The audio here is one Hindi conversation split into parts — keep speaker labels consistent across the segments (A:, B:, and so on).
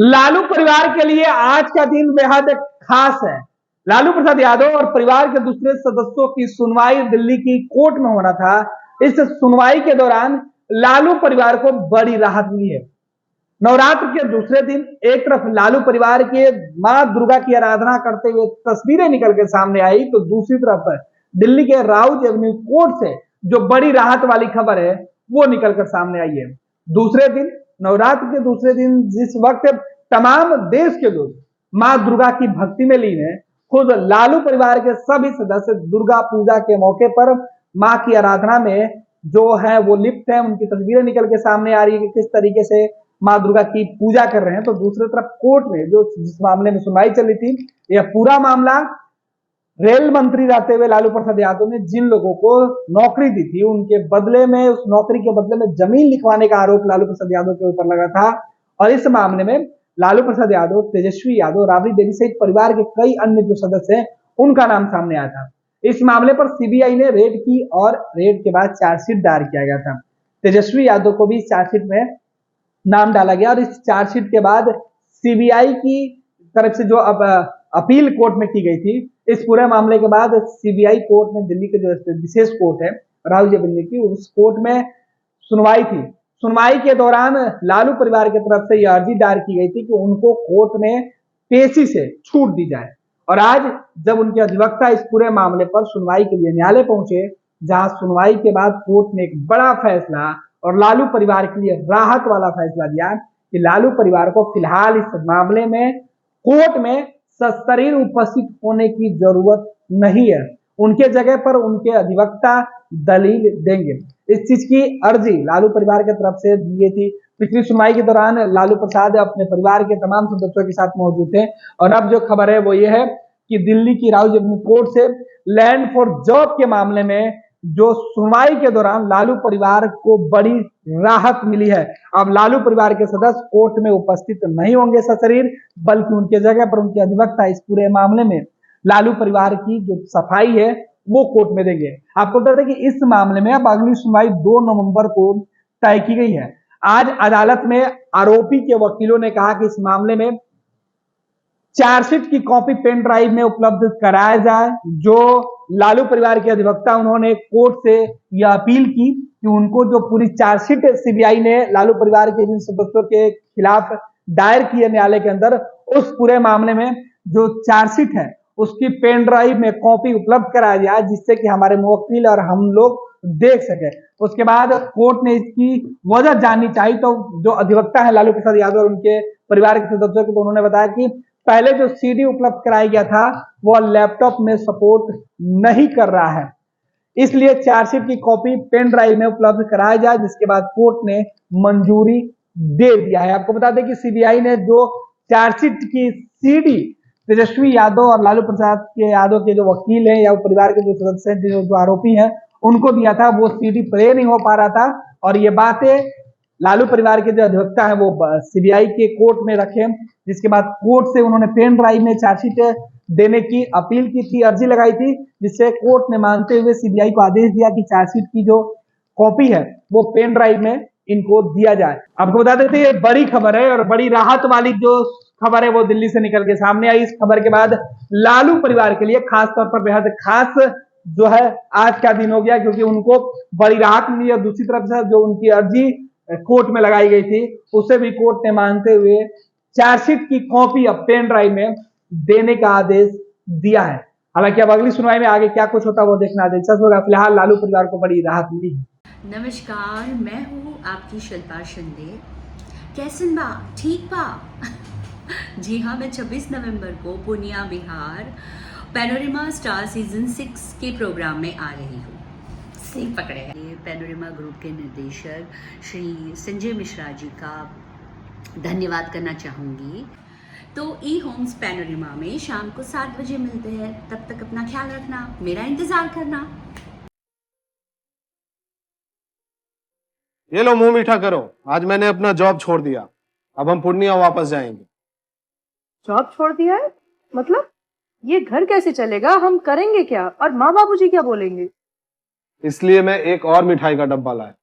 A: लालू परिवार के लिए आज का दिन बेहद खास है। लालू प्रसाद यादव और परिवार के दूसरे सदस्यों की सुनवाई दिल्ली की कोर्ट में होना था। इस सुनवाई के दौरान लालू परिवार को बड़ी राहत मिली है। नवरात्र के दूसरे दिन एक तरफ लालू परिवार के मां दुर्गा की आराधना करते हुए तस्वीरें निकल के सामने आई, तो दूसरी तरफ दिल्ली के राउज एवेन्यू कोर्ट से जो बड़ी राहत वाली खबर है वो निकलकर सामने आई है। दूसरे दिन, नवरात्र के दूसरे दिन, जिस वक्त तमाम देश के लोग मां दुर्गा की भक्ति में लीन है, खुद लालू परिवार के सभी सदस्य दुर्गा पूजा के मौके पर मां की आराधना में जो है वो लिप्त है। उनकी तस्वीरें निकल के सामने आ रही है कि किस तरीके से मां दुर्गा की पूजा कर रहे हैं। तो दूसरी तरफ कोर्ट में जो जिस मामले में सुनवाई चल रही थी, यह पूरा मामला रेल मंत्री रहते हुए लालू प्रसाद यादव ने जिन लोगों को नौकरी दी थी, उनके बदले में, उस नौकरी के बदले में जमीन लिखवाने का आरोप लालू प्रसाद यादव के ऊपर लगा था। और इस मामले में लालू प्रसाद यादव, तेजस्वी यादव, राबड़ी देवी सहित परिवार के कई अन्य जो सदस्य हैं उनका नाम सामने आया था। इस मामले पर सीबीआई ने रेड की और रेड के बाद चार्जशीट दायर किया गया था। तेजस्वी यादव को भी इस चार्जशीट में नाम डाला गया और इस चार्जशीट के बाद सीबीआई की तरफ से जो अब अपील कोर्ट में की गई थी, इस पूरे मामले के बाद सीबीआई कोर्ट में, दिल्ली के जो विशेष कोर्ट है राउज एवेन्यू की, उस कोर्ट में सुनवाई थी। सुनवाई के दौरान लालू परिवार की तरफ से यह अर्जी दायर की गई थी कि उनको कोर्ट में पेशी से छूट दी जाए। और आज जब उनके अधिवक्ता इस पूरे मामले पर सुनवाई के लिए न्यायालय पहुंचे, जहां सुनवाई के बाद कोर्ट ने एक बड़ा फैसला और लालू परिवार के लिए राहत वाला फैसला दिया कि लालू परिवार को फिलहाल इस मामले में कोर्ट में सशरीर उपस्थित होने की जरूरत नहीं है। उनके जगह पर उनके अधिवक्ता दलील देंगे। इस चीज की अर्जी लालू परिवार की तरफ से दी गई थी। पिछली सुनवाई के दौरान लालू प्रसाद अपने परिवार के तमाम सदस्यों के साथ मौजूद थे। और अब जो खबर है वो ये है कि दिल्ली की राउज एवेन्यू कोर्ट से लैंड फॉर जॉब के मामले में जो सुनवाई के दौरान लालू परिवार को बड़ी राहत मिली है। अब लालू परिवार के सदस्य कोर्ट में उपस्थित नहीं होंगे सशरीर, बल्कि उनके जगह पर उनके अधिवक्ता इस पूरे मामले में लालू परिवार की जो सफाई है वो कोर्ट में देंगे। आपको बता दें कि इस मामले में अब अगली सुनवाई 2 नवंबर को तय की गई है। आज अदालत में आरोपी के वकीलों ने कहा कि इस मामले में चार्जशीट की कॉपी पेन ड्राइव में उपलब्ध कराया जाए। जो लालू परिवार के अधिवक्ता, उन्होंने कोर्ट से यह अपील की कि उनको जो पूरी चार्जशीट सीबीआई ने लालू परिवार के जिन सदस्यों के खिलाफ दायर की है न्यायालय के अंदर, उस पूरे मामले में जो चार्जशीट है उसकी पेन ड्राइव में कॉपी उपलब्ध कराया जाए, जिससे कि हमारे मुवक्किल और हम लोग देख सके। उसके बाद कोर्ट ने इसकी वजह जाननी चाहिए, तो जो अधिवक्ता है लालू प्रसाद यादव और उनके परिवार के सदस्यों को, तो उन्होंने बताया कि पहले जो सीडी उपलब्ध कराया गया था वो लैपटॉप में सपोर्ट नहीं कर रहा है, इसलिए चार्जशीट की कॉपी पेन ड्राइव में उपलब्ध कराया जाए, जिसके बाद कोर्ट ने मंजूरी दे दिया है। आपको बता दें कि सीबीआई ने जो चार्जशीट की सीडी तेजस्वी यादव और लालू प्रसाद के यादव के जो वकील हैं या परिवार के जो सदस्य हैं, जो आरोपी हैं, उनको दिया था, वो सीडी प्ले नहीं हो पा रहा था। और ये बातें लालू परिवार के जो अधिवक्ता है वो सीबीआई के कोर्ट में रखे, जिसके बाद कोर्ट से उन्होंने पेन ड्राइव में चार्जशीट देने की अपील की थी, अर्जी लगाई थी, जिससे कोर्ट ने मानते हुए सीबीआई को आदेश दिया कि चार्जशीट की जो कॉपी है वो पेन ड्राइव में इनको दिया जाए। आपको बता देते हैं ये बड़ी खबर है और बड़ी राहत वाली जो खबर है वो दिल्ली से निकल के सामने आई। इस खबर के बाद लालू परिवार के लिए खास तौर पर बेहद खास जो है आज का दिन हो गया, क्योंकि उनको बड़ी राहत मिली। और दूसरी तरफ से जो उनकी अर्जी कोर्ट में लगाई गई थी, उसे भी कोर्ट ने मानते हुए चार्जशीट की कॉपी अब पेन ड्राइव में देने का आदेश दिया है। हालांकि अब अगली सुनवाई में आगे क्या कुछ होता है वो देखना दिलचस्प होगा। फिलहाल लालू परिवार को बड़ी राहत मिली है।
B: नमस्कार, मैं हूँ आपकी शिल्पा शिंदे। कैसन बा? ठीक बा? जी हाँ, मैं 26 नवंबर को Purnia, Bihar panorama star season 6 के प्रोग्राम में आ रही हूँ। सही पकड़े हैं। ये पैनोरमा ग्रुप के निर्देशक श्री संजय मिश्रा जी का धन्यवाद करना चाहूँगी। तो ई होम्स पैनोरमा में शाम को 7 बजे मिलते हैं। तब तक अपना ख्याल रखना, मेरा इंतजार करना।
C: ये लो, मुंह मीठा करो। आज मैंने अपना जॉब छोड़ दिया, अब हम पूर्णिया वापस जाएंगे।
D: जॉब छोड़ दिया है? मतलब ये घर कैसे चलेगा? हम करेंगे क्या? और माँ बाबूजी क्या बोलेंगे?
C: इसलिए मैं एक और मिठाई का डब्बा लाया।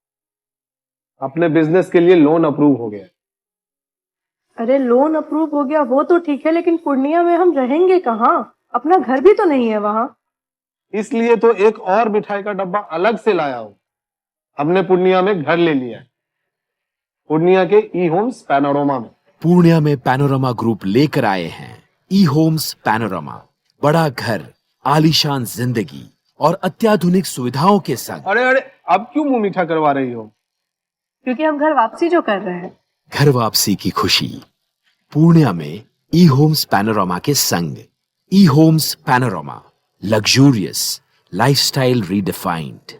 C: अपने बिजनेस के लिए लोन अप्रूव हो गया।
D: अरे लोन अप्रूव हो गया वो तो ठीक है, लेकिन पूर्णिया में हम रहेंगे कहाँ? अपना घर भी तो नहीं है वहाँ।
C: इसलिए तो एक और मिठाई का डब्बा अलग से लाया हूं। हमने पूर्णिया में घर ले लिया है, पूर्णिया के ई होम्स पैनोरमा में।
E: पूर्णिया में पैनोरमा ग्रुप लेकर आए हैं ई होम्स पैनोरमा। बड़ा घर, आलीशान जिंदगी और अत्याधुनिक सुविधाओं के संग।
C: अरे अरे, अब क्यों मुंह मीठा करवा रही हो?
D: क्योंकि हम घर वापसी जो कर रहे हैं।
E: घर वापसी की खुशी पूर्णिया में ई होम्स पैनोरमा के संग। E Homes Panorama, luxurious lifestyle redefined.